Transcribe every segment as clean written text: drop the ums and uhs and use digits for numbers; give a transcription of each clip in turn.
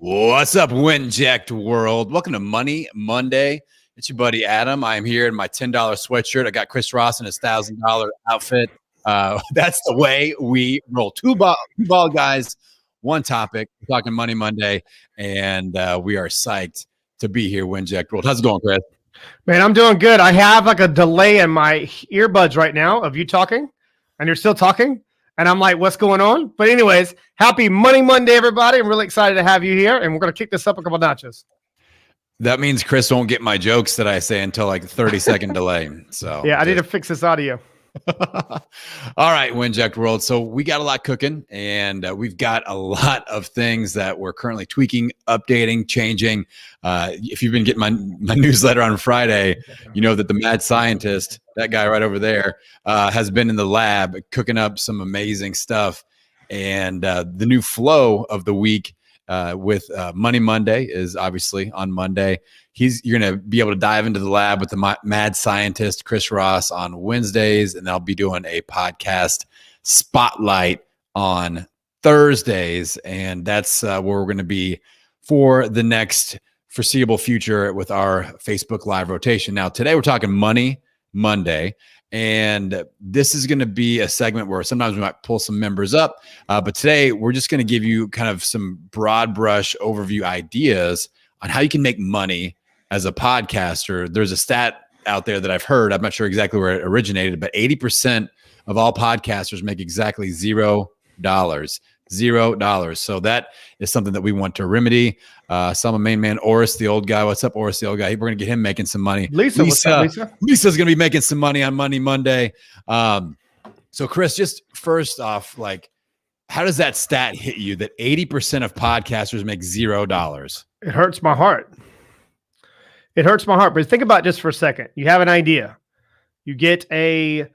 What's up, Windjacked world? Welcome to Money Monday. It's your buddy Adam. I am here in my $10 sweatshirt. I got Chris Ross in his $1,000 outfit. That's the way we roll. Two ball guys, one topic. We're talking Money Monday, and we are psyched to be here, Windjacked world. How's it going, Chris? Man, I'm doing good. I have like a delay in my earbuds right now of you talking, and you're still talking. And I'm like, what's going on? But anyways, happy Money Monday, everybody. I'm really excited to have you here. And we're going to kick this up a couple notches. That means Chris won't get my jokes that I say until like a 30-second delay. So yeah, I need to fix this audio. All right, Windjacked world. So we got a lot cooking, and we've got a lot of things that we're currently tweaking, updating, changing. If you've been getting my newsletter on Friday, you know that the mad scientist, that guy right over there, has been in the lab cooking up some amazing stuff. And the new flow of the week with Money Monday is obviously on Monday. You're going to be able to dive into the lab with the mad scientist, Chris Ross, on Wednesdays. And I'll be doing a podcast spotlight on Thursdays. And that's where we're going to be for the next foreseeable future with our Facebook Live rotation. Now, today we're talking Money Monday. And this is going to be a segment where sometimes we might pull some members up. But today we're just going to give you kind of some broad brush overview ideas on how you can make money as a podcaster. There's a stat out there that I've heard. I'm not sure exactly where it originated, but 80% of all podcasters make exactly $0. $0. So that is something that we want to remedy. Some main man, Oris, the old guy. What's up, Oris, the old guy? We're going to get him making some money. What's up, Lisa? Lisa's going to be making some money on Money Monday. So Chris, just first off, like, how does that stat hit you that 80% of podcasters make $0? It hurts my heart. It hurts my heart. But think about it just for a second. You have an idea. You get an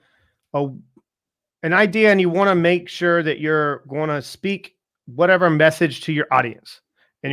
idea, and you want to make sure that you're going to speak whatever message to your audience. And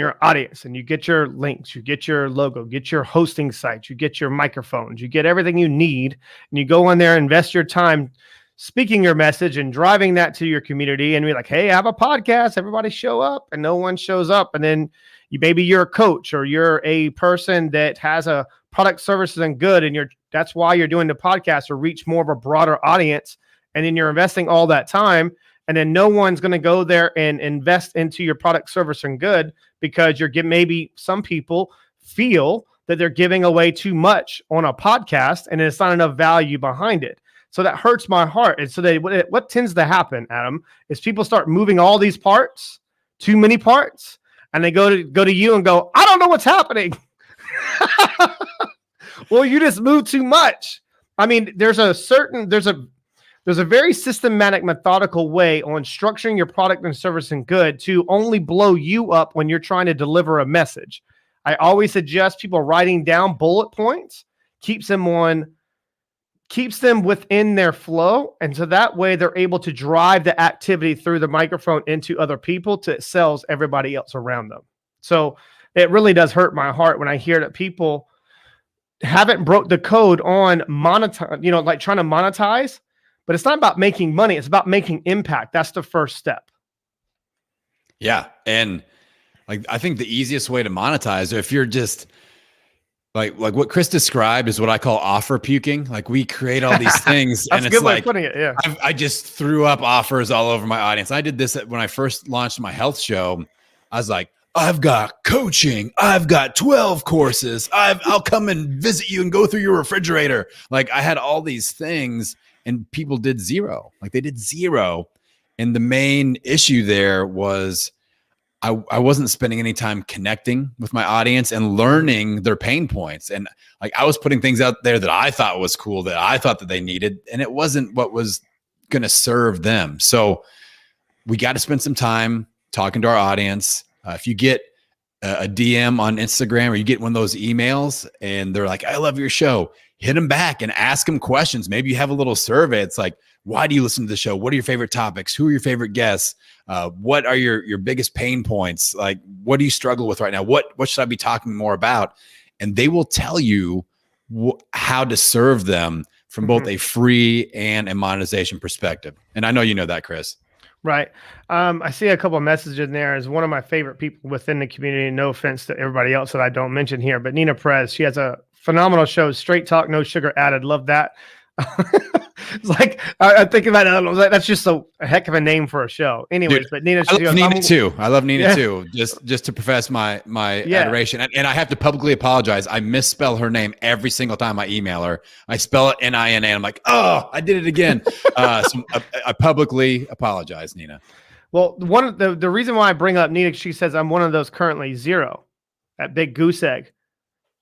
you get your links, you get your logo, get your hosting sites, you get your microphones, you get everything you need, and you go in there, invest your time speaking your message and driving that to your community, and be like, hey, I have a podcast, everybody show up, and no one shows up. And then maybe you're a coach, or you're a person that has a product, services, and good, and that's why you're doing the podcast, to reach more of a broader audience. And then you're investing all that time, and then no one's going to go there and invest into your product, service, and good, because maybe some people feel that they're giving away too much on a podcast, and it's not enough value behind it. So that hurts my heart. And so what tends to happen, Adam, is people start moving all these parts, too many parts, and they go to you and go, I don't know what's happening. Well, you just move too much. I mean, there's a very systematic, methodical way on structuring your product and service and good to only blow you up when you're trying to deliver a message. I always suggest people writing down bullet points, keeps them within their flow. And so that way they're able to drive the activity through the microphone into other people to it sells everybody else around them. So it really does hurt my heart when I hear that people haven't broke the code on monetize, like trying to monetize. But it's not about making money. It's about making impact. That's the first step. Yeah. And like, I think the easiest way to monetize, if you're just like what Chris described is what I call offer puking. Like, we create all these things. That's and a it's good way like, of putting it. Yeah. I just threw up offers all over my audience. I did this when I first launched my health show. I was like, I've got coaching. I've got 12 courses. I'll come and visit you and go through your refrigerator. Like, I had all these things. And people did zero. Like, they did zero. And the main issue there was I wasn't spending any time connecting with my audience and learning their pain points. And like, I was putting things out there that I thought was cool, that I thought that they needed, and it wasn't what was going to serve them. So we got to spend some time talking to our audience. If you get a DM on Instagram, or you get one of those emails and they're like, I love your show, hit them back and ask them questions. Maybe you have a little survey. It's like, why do you listen to the show? What are your favorite topics? Who are your favorite guests? What are your biggest pain points? Like, what do you struggle with right now? What should I be talking more about? And they will tell you how to serve them from both a free and a monetization perspective. And I know you know that, Chris. Right. I see a couple of messages in there. Is one of my favorite people within the community. No offense to everybody else that I don't mention here, but Nina Perez, she has a phenomenal show, Straight Talk, No Sugar Added. Love that. It's like I'm thinking about it. I was like, that's just a heck of a name for a show. Anyways, Dude, but Nina, I love Nina too. I love Nina Yeah. too. Just to profess my Yeah. adoration, and I have to publicly apologize. I misspell her name every single time I email her. I spell it Nina. I'm like, oh, I did it again. So I publicly apologize, Nina. Well, one of the reason why I bring up Nina, she says I'm one of those currently 0 at Big Goose Egg.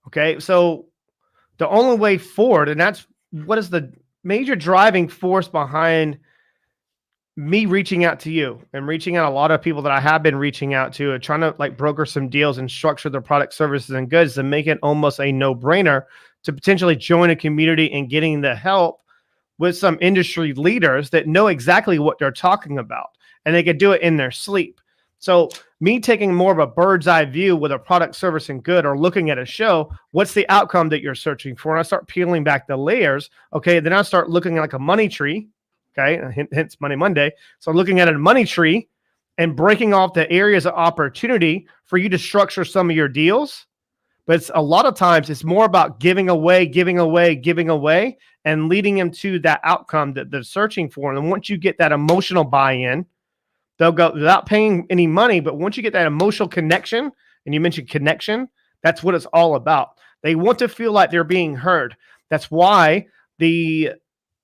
Okay, so the only way forward, and that's what is the major driving force behind me reaching out to you and reaching out a lot of people that I have been reaching out to and trying to like broker some deals and structure their product, services, and goods to make it almost a no-brainer to potentially join a community and getting the help with some industry leaders that know exactly what they're talking about, and they could do it in their sleep. So me taking more of a bird's eye view with a product, service, and good, or looking at a show, what's the outcome that you're searching for? And I start peeling back the layers. Okay. Then I start looking like a money tree. Okay. Hence Money Monday. So looking at a money tree and breaking off the areas of opportunity for you to structure some of your deals. But it's a lot of times it's more about giving away, and leading them to that outcome that they're searching for. And once you get that emotional buy-in, they'll go without paying any money. But once you get that emotional connection, and you mentioned connection, that's what it's all about. They want to feel like they're being heard. That's why the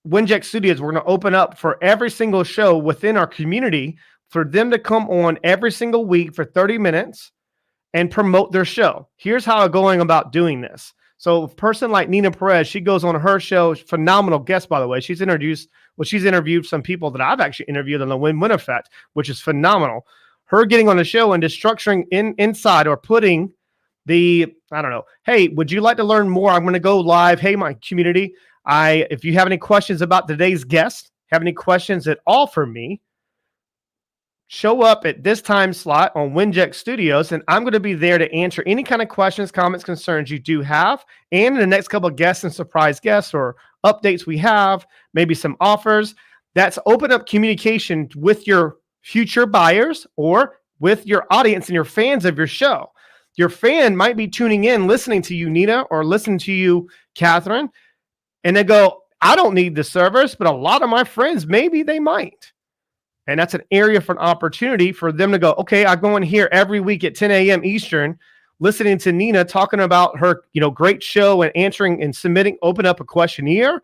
Winject Studios, we're going to open up for every single show within our community for them to come on every single week for 30 minutes and promote their show. Here's how I'm going about doing this. So a person like Nina Perez, she goes on her show, phenomenal guest, by the way. She's interviewed some people that I've actually interviewed on the Win-Win Effect, which is phenomenal. Her getting on the show and just structuring inside or putting the, I don't know, hey, would you like to learn more? I'm going to go live. Hey, my community, if you have any questions about today's guest, have any questions at all for me, show up at this time slot on Winject Studios, and I'm going to be there to answer any kind of questions, comments, concerns you do have. And in the next couple of guests and surprise guests or updates we have, maybe some offers, that's open up communication with your future buyers or with your audience and your fans of your show. Your fan might be tuning in, listening to you, Nina, or listening to you, Catherine, and they go, I don't need the service, but a lot of my friends, maybe they might. And that's an area for an opportunity for them to go, okay, I go in here every week at 10 a.m. Eastern, listening to Nina talking about her, great show and answering and submitting, open up a questionnaire.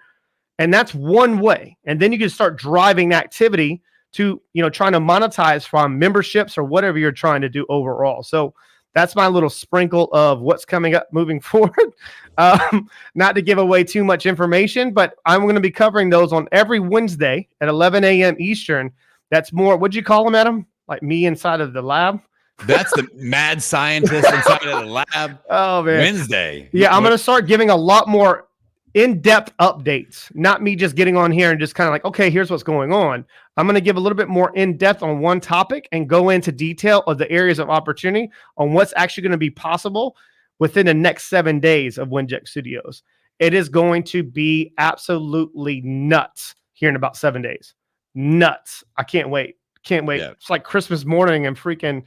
And that's one way. And then you can start driving activity to, trying to monetize from memberships or whatever you're trying to do overall. So that's my little sprinkle of what's coming up moving forward. Not to give away too much information, but I'm going to be covering those on every Wednesday at 11 a.m. Eastern. That's more, what'd you call them, Adam? Like me inside of the lab? That's the mad scientist inside of the lab. Oh, man. Wednesday. Yeah, I'm going to start giving a lot more in-depth updates, not me just getting on here and just kind of like, okay, here's what's going on. I'm going to give a little bit more in-depth on one topic and go into detail of the areas of opportunity on what's actually going to be possible within the next 7 days of Winject Studios. It is going to be absolutely nuts here in about 7 days. Nuts. I can't wait. Can't wait. Yeah. It's like Christmas morning and freaking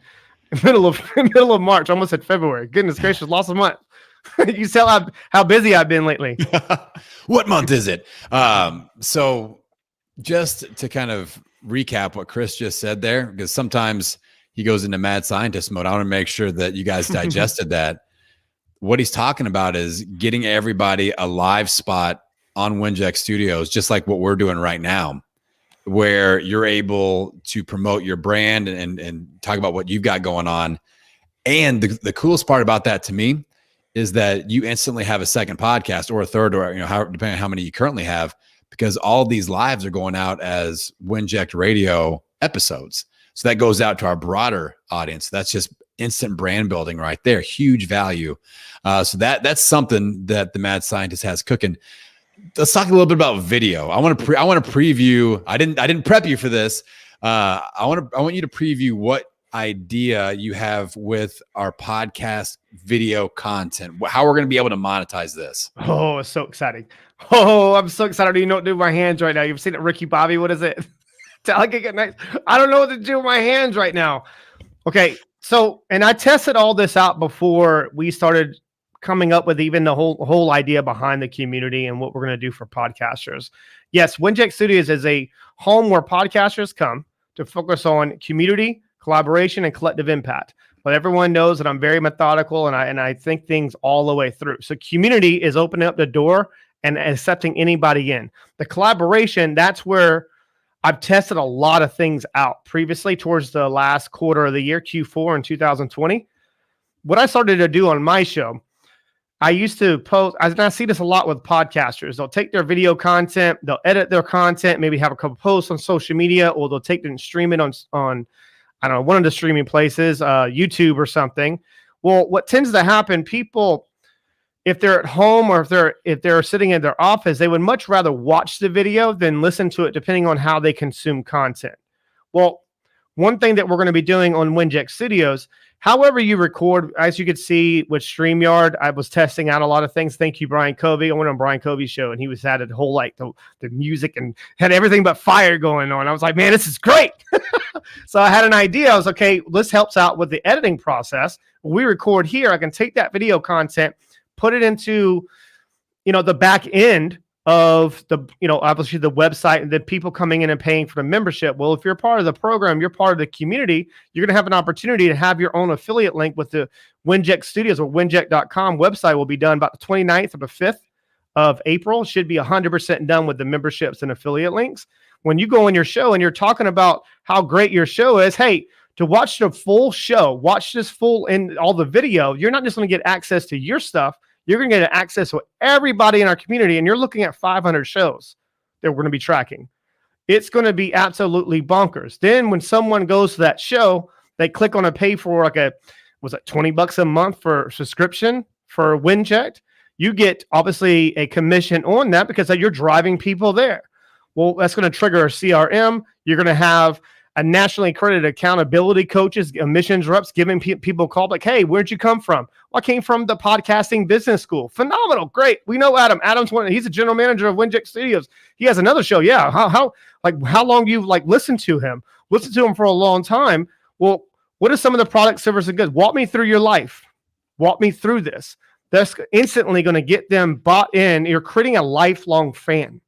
middle of March, almost said February. Goodness gracious, lost a month. You tell how busy I've been lately. What month is it? So just to kind of recap what Chris just said there, because sometimes he goes into mad scientist mode. I want to make sure that you guys digested that. What he's talking about is getting everybody a live spot on Winject Studios, just like what we're doing right now, where you're able to promote your brand and talk about what you've got going on. And the coolest part about that to me is that you instantly have a second podcast or a third, or depending on how many you currently have, because all these lives are going out as Winject Radio episodes. So that goes out to our broader audience. That's just instant brand building right there. Huge value. So that's something that the mad scientist has cooking. Let's talk a little bit about video. I want to preview. I didn't prep you for this. I want you to preview what idea you have with our podcast video content. How we're going to be able to monetize this. Oh, it's so exciting. Oh, I'm so excited. I don't even know what to do with my hands right now. You've seen it, Ricky Bobby. What is it? Delicate nice. I don't know what to do with my hands right now. Okay. So, and I tested all this out before we started coming up with even the whole idea behind the community and what we're going to do for podcasters. Yes, Wiedź Studios is a home where podcasters come to focus on community, collaboration, and collective impact. But everyone knows that I'm very methodical and I think things all the way through. So community is opening up the door and accepting anybody in. The collaboration, that's where I've tested a lot of things out previously towards the last quarter of the year, Q4 in 2020. What I started to do on my show, I used to post, I see this a lot with podcasters. They'll take their video content, they'll edit their content, maybe have a couple posts on social media, or they'll take it and stream it on I don't know, one of the streaming places, YouTube or something. Well, what tends to happen, people, if they're at home or if they're sitting in their office, they would much rather watch the video than listen to it, depending on how they consume content. Well, one thing that we're going to be doing on Wiedź Studios, however you record, as you could see with StreamYard, I was testing out a lot of things. Thank you, Brian Covey. I went on Brian Covey's show, and he had a whole the music and had everything but fire going on. I was like, man, this is great. So I had an idea. I was okay, this helps out with the editing process. When we record here, I can take that video content, put it into, the back end of the, obviously the website and the people coming in and paying for the membership. Well, if you're part of the program, you're part of the community, you're going to have an opportunity to have your own affiliate link with the Wiedź Studios or wiedź.com website. Will be done about the 29th or the 5th of April. Should be 100% done with the memberships and affiliate links. When you go on your show and you're talking about how great your show is, hey, to watch the full show, watch this full and all the video, you're not just going to get access to your stuff. You're going to get access to everybody in our community, and you're looking at 500 shows that we're going to be tracking. It's going to be absolutely bonkers. Then when someone goes to that show, they click on a pay for was it $20 a month for subscription for Wiedź? You get obviously a commission on that because you're driving people there. Well, that's going to trigger a CRM. You're going to have a nationally accredited accountability coaches, emissions reps giving people a call like, hey, where'd you come from? Well, I came from the podcasting business school. Phenomenal. Great. We know Adam. Adam's he's a general manager of Wiedź Studios. He has another show. Yeah. How long you've listened to him? Listened to him for a long time. Well, what are some of the product, service, and goods? Walk me through your life. Walk me through this. That's instantly going to get them bought in. You're creating a lifelong fan.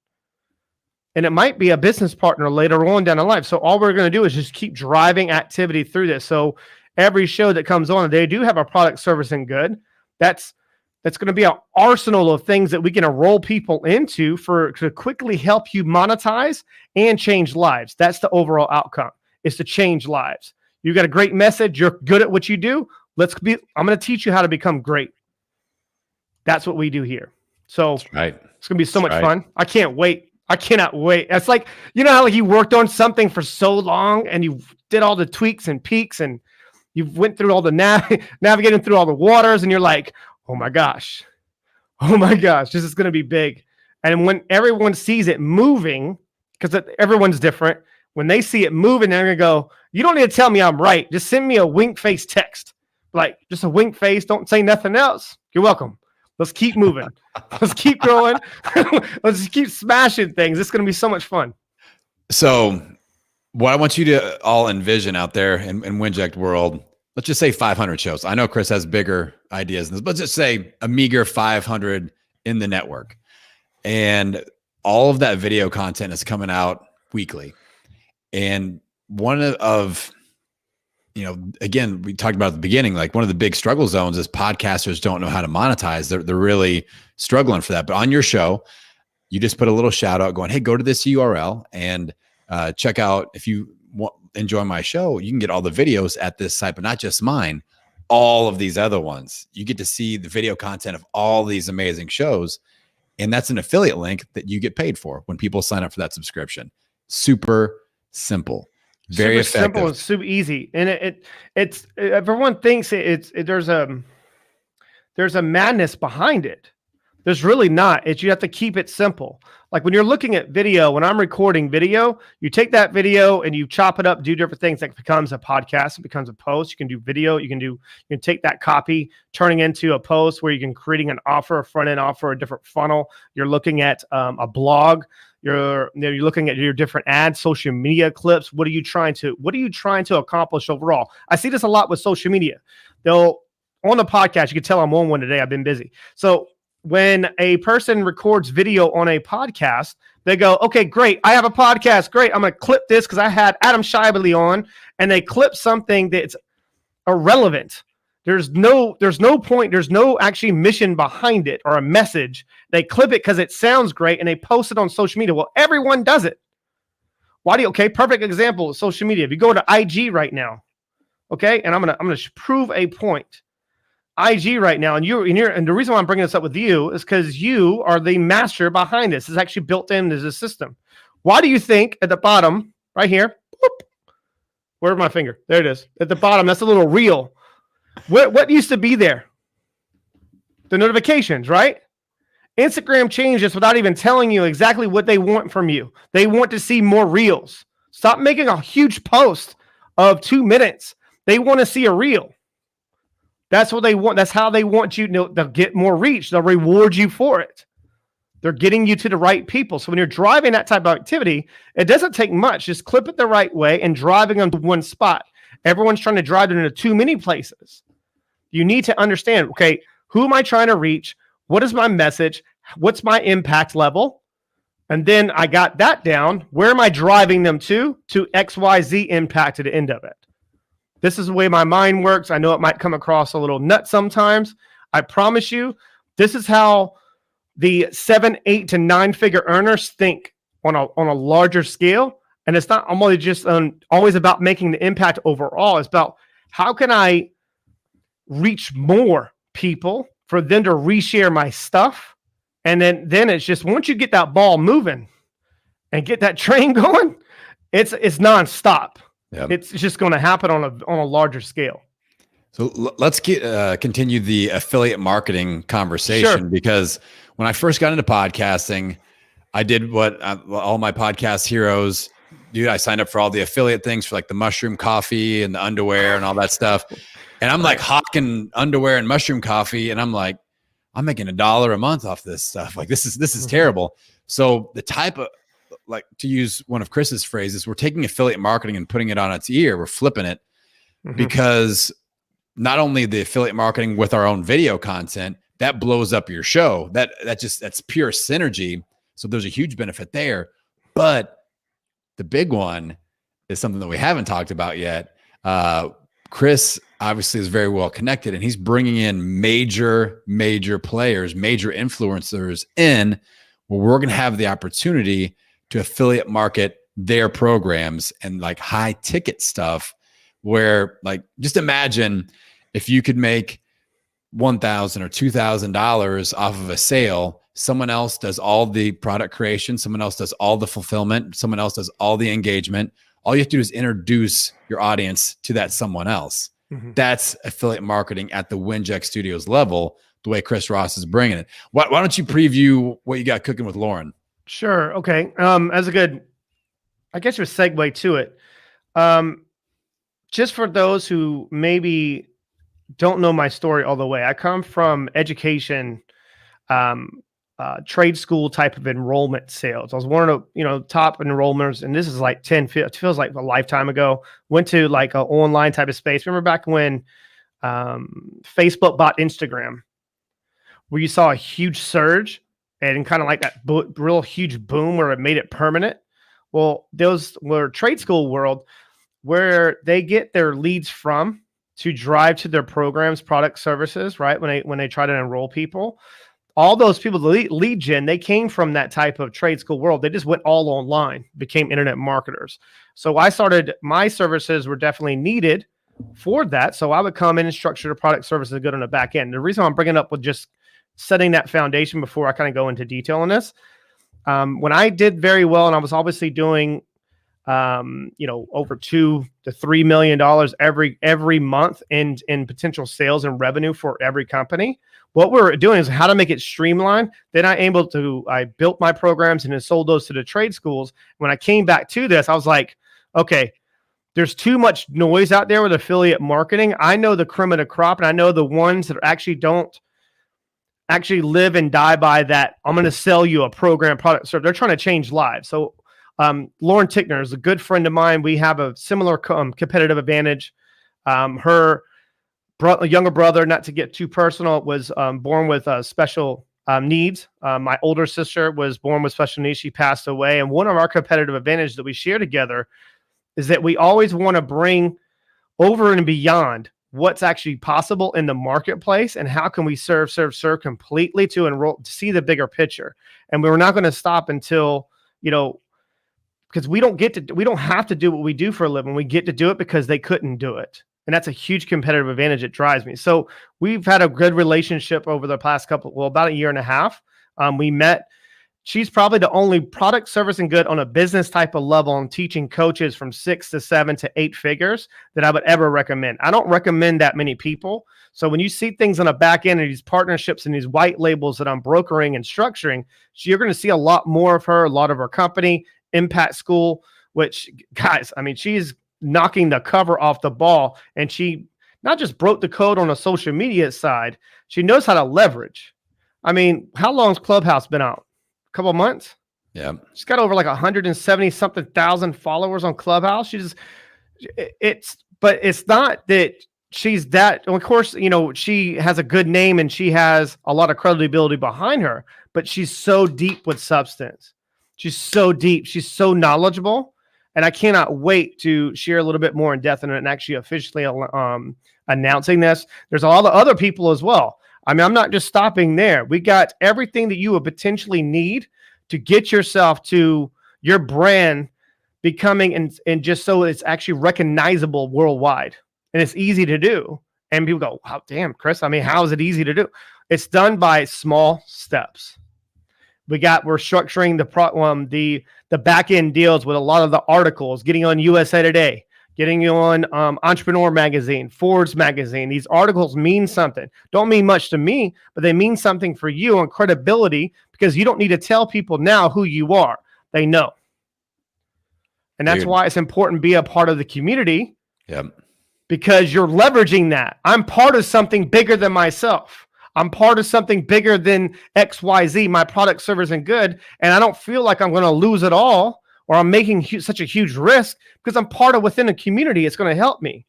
And it might be a business partner later on down the line. So all we're going to do is just keep driving activity through this. So every show that comes on, they do have a product, service, and good. That's going to be an arsenal of things that we can enroll people into to quickly help you monetize and change lives. That's the overall outcome, is to change lives. You got a great message. You're good at what you do. I'm going to teach you how to become great. That's what we do here. So It's going to be so much fun. I can't wait. I cannot wait. It's like, how you worked on something for so long and you did all the tweaks and peaks and you went through all the navigating through all the waters and you're like, oh my gosh, this is going to be big. And when everyone sees it moving, because everyone's different, when they see it moving, they're going to go, you don't need to tell me I'm right. Just send me a wink face text. Like just a wink face. Don't say nothing else. You're welcome. Let's keep moving. Let's keep growing. Let's just keep smashing things. It's going to be so much fun. So what I want you to all envision out there in Wiedź world, let's just say 500 shows. I know Chris has bigger ideas than this, but let's just say a meager 500 in the network. And all of that video content is coming out weekly. And one of again, we talked about at the beginning, like one of the big struggle zones is podcasters don't know how to monetize. They're really struggling for that. But on your show, you just put a little shout out going, hey, go to this URL and check out, if you enjoy my show, you can get all the videos at this site, but not just mine, all of these other ones. You get to see the video content of all these amazing shows. And that's an affiliate link that you get paid for when people sign up for that subscription. Super simple. Very effective. Simple and super easy, and it's everyone thinks there's a madness behind it. There's really not. You have to keep it simple. Like when you're looking at video, when I'm recording video, you take that video and you chop it up, do different things. That becomes a podcast, it becomes a post. You can do video. You can take that copy, turning into a post where you can creating an offer, a front end offer, a different funnel. You're looking at a blog. You're looking at your different ads, social media clips. What are you trying to accomplish overall? I see this a lot with social media. On the podcast, you can tell I'm on one today. I've been busy. So when a person records video on a podcast, they go, okay, great. I have a podcast. Great. I'm going to clip this because I had Schaeuble on, and they clip something that's irrelevant. There's no point. There's no actually mission behind it or a message. They clip it because it sounds great and they post it on social media. Well, everyone does it. Okay. Perfect example of social media. If you go to IG right now, okay. And I'm going to prove a point. IG right now, and the reason why I'm bringing this up with you is because you are the master behind this. It's actually built into the system. Why do you think at the bottom, right here, whoop, where's my finger? There it is. At the bottom, that's a little reel. What used to be there? The notifications, right? Instagram changed this without even telling you exactly what they want from you. They want to see more reels. Stop making a huge post of 2 minutes. They want to see a reel. That's what they want. That's how they want you to get more reach. They'll reward you for it. They're getting you to the right people. So when you're driving that type of activity, it doesn't take much. Just clip it the right way and driving them to one spot. Everyone's trying to drive it into too many places. You need to understand, okay, who am I trying to reach? What is my message? What's my impact level? And then I got that down. Where am I driving them to? To XYZ impact at the end of it. This is the way my mind works. I know it might come across a little nuts sometimes. I promise you, this is how the 7, 8 to 9 figure earners think on a larger scale. And it's not always about making the impact overall. It's about how can I reach more people for them to reshare my stuff. And then it's just once you get that ball moving and get that train going, it's nonstop. Yep. It's just going to happen on a larger scale. So let's continue the affiliate marketing conversation. Sure. Because when I first got into podcasting, I did what all my podcast heroes do. I signed up for all the affiliate things for like the mushroom coffee and the underwear and all that stuff. And I'm like hawking underwear and mushroom coffee. And I'm like, I'm making $1 a month off this stuff. Like this is terrible. So the type of, like, to use one of Chris's phrases, we're taking affiliate marketing and putting it on its ear. We're flipping it because not only the affiliate marketing with our own video content, that blows up your show. That's pure synergy. So there's a huge benefit there. But the big one is something that we haven't talked about yet. Chris obviously is very well connected, and he's bringing in major players, major influencers in where we're going to have the opportunity to affiliate market their programs and like high ticket stuff where, like, just imagine if you could make $1,000 or $2,000 off of a sale. Someone else does all the product creation. Someone else does all the fulfillment. Someone else does all the engagement. All you have to do is introduce your audience to that someone else. That's affiliate marketing at the Winject Studios level, the way Chris Ross is bringing it. Why don't you preview what you got cooking with Lauren? Sure. Okay. As a good, I guess, your segue to it. Just for those who maybe don't know my story all the way, I come from education, trade school type of enrollment sales. I was one of the top enrollments, and this is like it feels like a lifetime ago. Went to like an online type of space. Remember back when Facebook bought Instagram, where you saw a huge surge and kind of like that real huge boom where it made it permanent. Well, those were trade school world where they get their leads from to drive to their programs, product, services, right? When they try to enroll people, all those people, the lead gen, they came from that type of trade school world. They just went all online, became internet marketers. So my services were definitely needed for that. So I would come in and structure the product, services good on the back end. The reason I'm bringing up with just setting that foundation before I kind of go into detail on this, when I did very well, and I was obviously doing over $2 to $3 million every month in potential sales and revenue for every company. What we're doing is how to make it streamlined. Then I built my programs and then sold those to the trade schools. When I came back to this, I was like, okay, there's too much noise out there with affiliate marketing. I know the cream of the crop, and I know the ones that actually don't actually live and die by that. I'm going to sell you a program, product, so they're trying to change lives. So Lauren Tickner is a good friend of mine. We have a similar competitive advantage. Her younger brother, not to get too personal, was born with special needs. My older sister was born with special needs. She passed away. And one of our competitive advantages that we share together is that we always want to bring over and beyond what's actually possible in the marketplace and how can we serve completely to see the bigger picture. And we're not going to stop until, because we don't have to do what we do for a living. We get to do it because they couldn't do it. And that's a huge competitive advantage. It drives me. So we've had a good relationship over the past about a year and a half. We met. She's probably the only product, service, and good on a business type of level and teaching coaches from 6 to 7 to 8 figures that I would ever recommend. I don't recommend that many people. So when you see things on the back end of these partnerships and these white labels that I'm brokering and structuring, you're going to see a lot more of her, a lot of her company, Impact School, which, guys, she's knocking the cover off the ball. And she not just broke the code on a social media side, she knows how to leverage. How long's Clubhouse been out? Couple of months. Yeah. She's got over like 170 something thousand followers on Clubhouse. But it's not that she's that, of course, she has a good name and she has a lot of credibility behind her, but she's so deep with substance. She's so deep. She's so knowledgeable. And I cannot wait to share a little bit more in depth and actually officially announcing this. There's all the other people as well. I'm not just stopping there. We got everything that you would potentially need to get yourself to your brand becoming and just so it's actually recognizable worldwide. And it's easy to do. And people go, wow, damn, Chris, how is it easy to do? It's done by small steps. We're structuring the back end deals with a lot of the articles, getting on USA Today, getting you on Entrepreneur Magazine, Forbes Magazine. These articles mean something. Don't mean much to me, but they mean something for you and credibility because you don't need to tell people now who you are. They know. And that's why it's important to be a part of the community. Yep. Because you're leveraging that. I'm part of something bigger than myself. I'm part of something bigger than XYZ, my product, service, and good. And I don't feel like I'm going to lose it all or I'm making such a huge risk because I'm part of within a community. It's going to help me.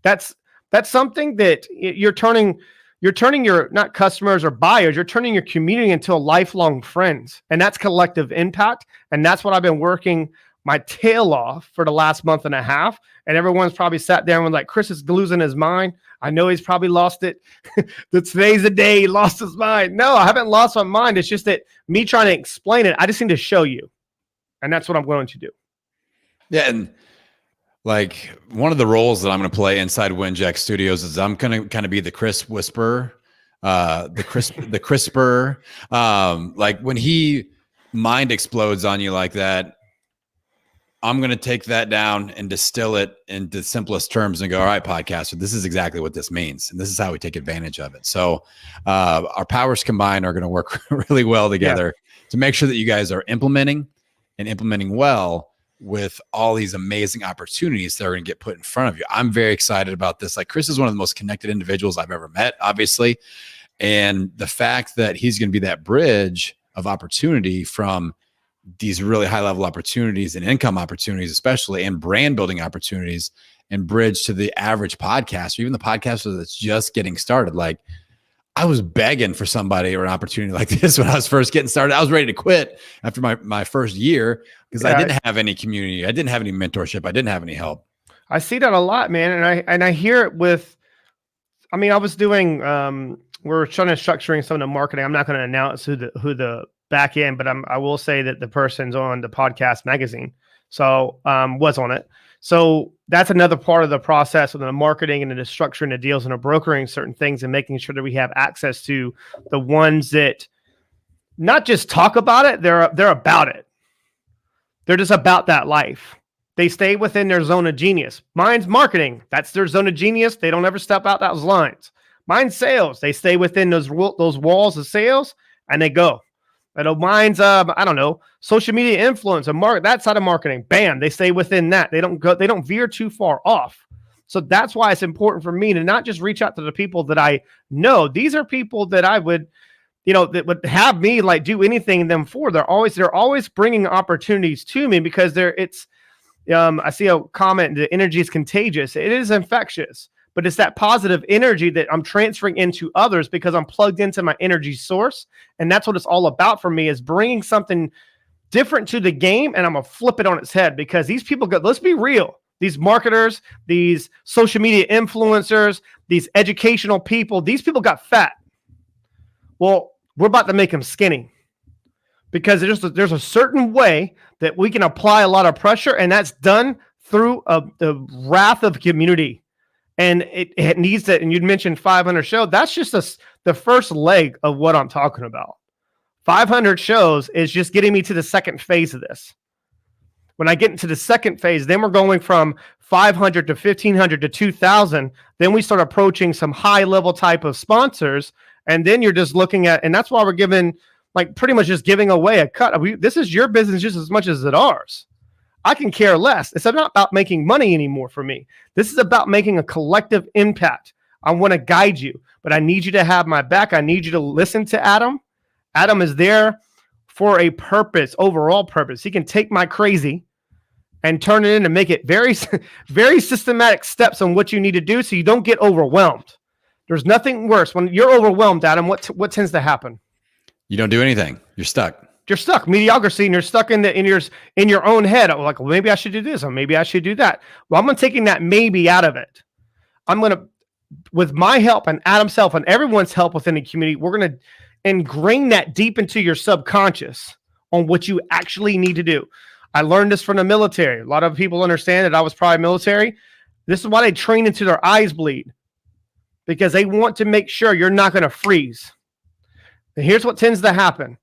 That's something that you're turning your not customers or buyers, you're turning your community into lifelong friends. And that's collective impact. And that's what I've been working my tail off for the last month and a half. And everyone's probably sat there and was like, Chris is losing his mind. I know he's probably lost it. Today's the day he lost his mind. No, I haven't lost my mind. It's just that me trying to explain it, I just need to show you. And that's what I'm going to do. Yeah. And like one of the roles that I'm going to play inside Winjack Studios is I'm going to kind of be the Chris whisperer, the crisper. Like when he mind explodes on you like that, I'm going to take that down and distill it into the simplest terms and go, all right, podcaster, this is exactly what this means. And this is how we take advantage of it. So our powers combined are going to work really well together to make sure that you guys are implementing well with all these amazing opportunities that are going to get put in front of you. I'm very excited about this. Like Chris is one of the most connected individuals I've ever met, obviously. And the fact that he's going to be that bridge of opportunity from these really high level opportunities and income opportunities, especially, and brand building opportunities, and bridge to the average podcaster, even the podcaster that's just getting started. Like I was begging for somebody or an opportunity like this when I was first getting started. I was ready to quit after my first year because I didn't have any community. I didn't have any mentorship. I didn't have any help. I see that a lot, man. And I hear it with, I was doing, we're trying to structuring some of the marketing. I'm not going to announce who the back end, but I will say that the person's on the podcast magazine. So was on it. So that's another part of the process of the marketing and the structuring the deals and the brokering certain things and making sure that we have access to the ones that not just talk about it, they're about it. They're just about that life. They stay within their zone of genius. Mine's marketing. That's their zone of genius. They don't ever step out those lines. Mine's sales. They stay within those walls of sales and they go. I know mine's, I don't know, social media influence and that side of marketing. Bam, they stay within that. They don't veer too far off. So that's why it's important for me to not just reach out to the people that I know. These are people that I would, that would have me like do anything in them for. They're always bringing opportunities to me because I see a comment, the energy is contagious. It is infectious, but it's that positive energy that I'm transferring into others because I'm plugged into my energy source. And that's what it's all about for me, is bringing something different to the game. And I'm going to flip it on its head because these people let's be real. These marketers, these social media influencers, these educational people, these people got fat. Well, we're about to make them skinny because there's a certain way that we can apply a lot of pressure, and that's done through the wrath of community. And it needs to, and you'd mentioned 500 show. That's just the first leg of what I'm talking about. 500 shows is just getting me to the second phase of this. When I get into the second phase, then we're going from 500 to 1,500 to 2,000. Then we start approaching some high level type of sponsors. And then you're just looking at, and that's why we're giving, like pretty much just giving away a cut. This is your business just as much as it's ours. I can care less. It's not about making money anymore for me. This is about making a collective impact. I want to guide you, but I need you to have my back. I need you to listen to Adam. Adam is there for a purpose, overall purpose. He can take my crazy and turn it in and make it very, very systematic steps on what you need to do so you don't get overwhelmed. There's nothing worse. When you're overwhelmed, Adam, what tends to happen? You don't do anything. You're stuck. You're stuck. Mediocrity, and you're stuck in your own head. I'm like, well, maybe I should do this, or maybe I should do that. Well, I'm taking that maybe out of it. I'm going to, with my help and Adam's help and everyone's help within the community, we're going to ingrain that deep into your subconscious on what you actually need to do. I learned this from the military. A lot of people understand that I was probably military. This is why they train until their eyes bleed, because they want to make sure you're not going to freeze. And here's what tends to happen.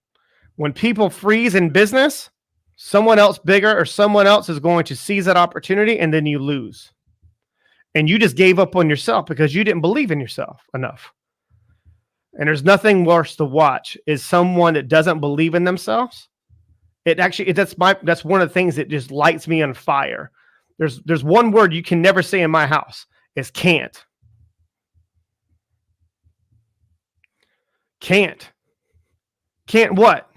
When people freeze in business, someone else bigger or someone else is going to seize that opportunity, and then you lose. And you just gave up on yourself because you didn't believe in yourself enough. And there's nothing worse to watch is someone that doesn't believe in themselves. That's one of the things that just lights me on fire. There's one word you can never say in my house. It's can't. Can't what?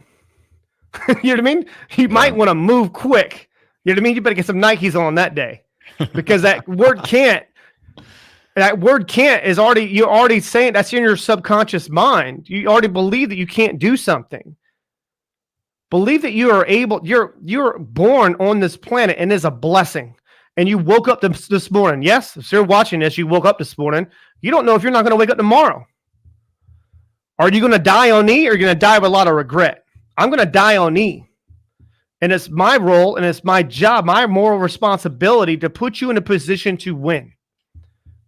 You know what I mean? You might want to move quick. You know what I mean? You better get some Nikes on that day, because that word can't is you're already saying that's in your subconscious mind. You already believe that you can't do something. Believe that you are able, you're born on this planet and is a blessing. And you woke up this morning. Yes, if you're watching this, you woke up this morning. You don't know if you're not going to wake up tomorrow. Are you going to die on E, or are you going to die with a lot of regret? I'm going to die on E. And it's my role and it's my job, my moral responsibility to put you in a position to win.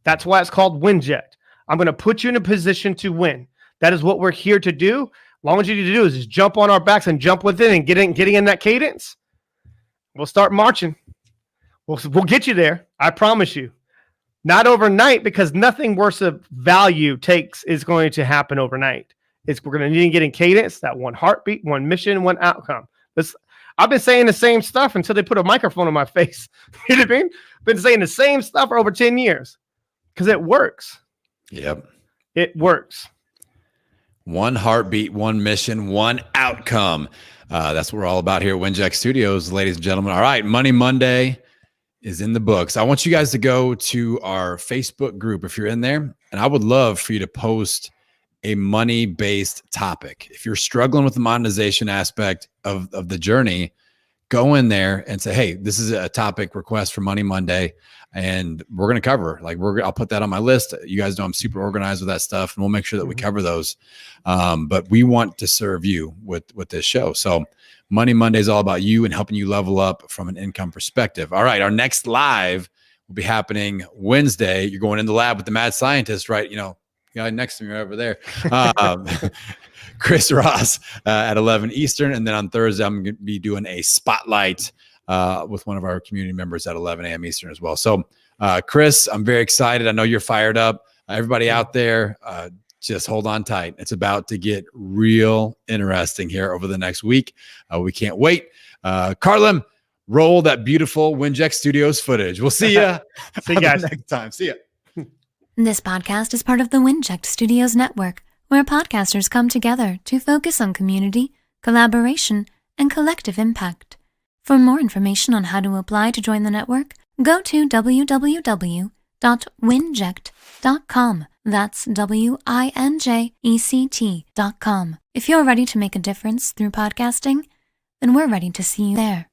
That's why it's called WinJect. I'm going to put you in a position to win. That is what we're here to do. All you need to do is just jump on our backs and jump within and getting in that cadence. We'll start marching. We'll get you there. I promise you. Not overnight, because nothing worse of value is going to happen overnight. We're going to need to get in cadence, that one heartbeat, one mission, one outcome. I've been saying the same stuff until they put a microphone on my face. You know what I mean? Been saying the same stuff for over 10 years because it works. Yep. It works. One heartbeat, one mission, one outcome. That's what we're all about here at WinJect Studios, ladies and gentlemen. All right, Money Monday is in the books. I want you guys to go to our Facebook group if you're in there, and I would love for you to post a money-based topic. If you're struggling with the monetization aspect of the journey, go in there and say, hey, this is a topic request for Money Monday, and we're going to cover. I'll put that on my list. You guys know I'm super organized with that stuff, and we'll make sure that we cover those. But we want to serve you with this show. So Money Monday is all about you and helping you level up from an income perspective. All right, our next live will be happening Wednesday. You're going in the lab with the mad scientist, right? You know, the guy next to me right over there. Chris Ross at 11 Eastern. And then on Thursday, I'm going to be doing a spotlight with one of our community members at 11 a.m. Eastern as well. So, Chris, I'm very excited. I know you're fired up. Everybody out there, just hold on tight. It's about to get real interesting here over the next week. We can't wait. Carlin, roll that beautiful Winject Studios footage. We'll see you. See you guys next time. See ya. This podcast is part of the Winject Studios network, where podcasters come together to focus on community, collaboration, and collective impact. For more information on how to apply to join the network, go to www.winject.com. That's WINJECT.com. If you're ready to make a difference through podcasting, then we're ready to see you there.